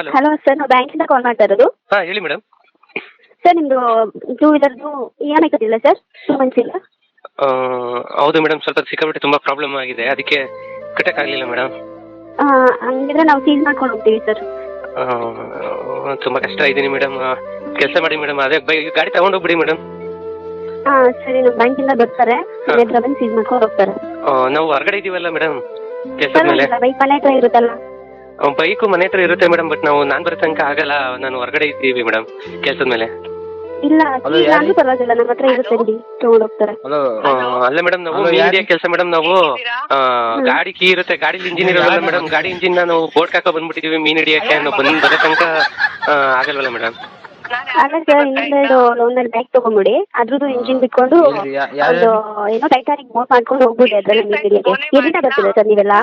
Hello. Hello sir, ನಾವು ಬ್ಯಾಂಕಿಂದ ಕಾಲ್ ಮಾಡ್ತಾ ಇರೋದು. ಹಾಂ ಹೇಳಿ ಮೇಡಮ್. ಸರ್ ನಿಮ್ಮದು ಟೂ ವೀಲರ್ದು EMI ಕಟ್ಟಿಲ್ಲ ಸರ್, 2 ಮಂತ್ಸ್ ಇಲ್ಲ. ಹೌದು ಮೇಡಮ್, ಸ್ವಲ್ಪ ಸಿಕ್ಕಾಪಟ್ಟೆ ತುಂಬ ಪ್ರಾಬ್ಲಮ್ ಆಗಿದೆ, ಅದಕ್ಕೆ ಕಟ್ಟೋಕ್ಕಾಗಲಿಲ್ಲ ಮೇಡಮ್. ಹಂಗಿದ್ರೆ ನಾವು ಸೀಲ್ ಮಾಡ್ಕೊಂಡು ಹೋಗ್ತೀವಿ ಸರ್. ತುಂಬ ಕಷ್ಟ ಇದ್ದೀನಿ ಮೇಡಮ್. ಕೆಲಸ ಮಾಡಿ ಮೇಡಮ್, ಅದೇ ಗಾಡಿ ತಗೊಂಡೋಗ್ಬಿಡಿ ಮೇಡಮ್. ಸರಿ, ನಮ್ಮ ಬ್ಯಾಂಕಿಂದ ಬರ್ತಾರೆ, ಮನೆ ಹತ್ರ ಬಂದು ಸೀಲ್ ಮಾಡ್ಕೊಂಡು ಹೋಗ್ತಾರೆ. ನಾವು ಹೊರಗಡೆ ಇದ್ದೀವಲ್ಲ ಮೇಡಮ್ ಕೆಲಸದ ಮೇಲೆ. ಬೈಕ್ ಮನೆ ಹತ್ರ ಇರುತ್ತಲ್ಲ. ಬೈಕು ಮನೆ ಹತ್ರ ಇರುತ್ತೆ ಮೇಡಮ್, ಬಟ್ ನಾನು ಬರೋ ತನಕ ಆಗಲ್ಲ, ನಾನು ಹೊರಗಡೆ ಇದ್ದೀವಿ ಮೇಡಮ್ ಕೆಲಸದ ಮೇಲೆ. ಇಲ್ಲ, ನಾನು ಪರವಾಗಿಲ್ಲ, ನಮ್ಮ ಹತ್ರ ಇರುತ್ತೆ ಬಿಡಿ, ತಗೊಂಡು ಹೋಗ್ತಾರೆ. ಅಲ್ಲ ಮೇಡಮ್, ನಾವು ಮೀಡಿಯಾ ಕೆಲಸ ಮೇಡಮ್. ನಾವು ಗಾಡಿ ಕೀ ಇರುತ್ತೆ, ಗಾಡಿ ಇಂಜಿನ್ ಇರೋಲ್ಲ ಮೇಡಮ್. ಗಾಡಿ ಇಂಜಿನ್ ನಾವು ಬೋರ್ಡ್ ಹಾಕೋ ಬಂದ್ಬಿಟ್ಟಿದೀವಿ ಮೀನ್ ಹಿಡಿಯಕ್ಕೆ. ನಾವು ಬರೋ ತನಕ ಆಗಲ್ವಲ್ಲ ಮೇಡಮ್. ಅಲ್ಲ ಸರ್, ಇನ್ನೊಂದೆರಡು ಲೋನಲ್ಲಿ ಬ್ಯಾಗ್ ತಗೊಂಡ್ಬಿಡಿ, ಅದ್ರದ್ದು ಇಂಜಿನ್ ಬಿಟ್ಕೊಂಡು ಒಂದು ಏನೋ ಟೈಟಾನಿಕ್ ಬೋಟ್ ಮಾಡ್ಕೊಂಡು ಹೋಗ್ಬಿಡಿ ಅದ್ರಲ್ಲಿ ಮೀನ್ ಹಿಡಿಯಕ್ಕೆ. ಎಲ್ಲಿಂದ ಬರ್ತೀರಾ ಸರ್ ನೀವೆಲ್ಲ?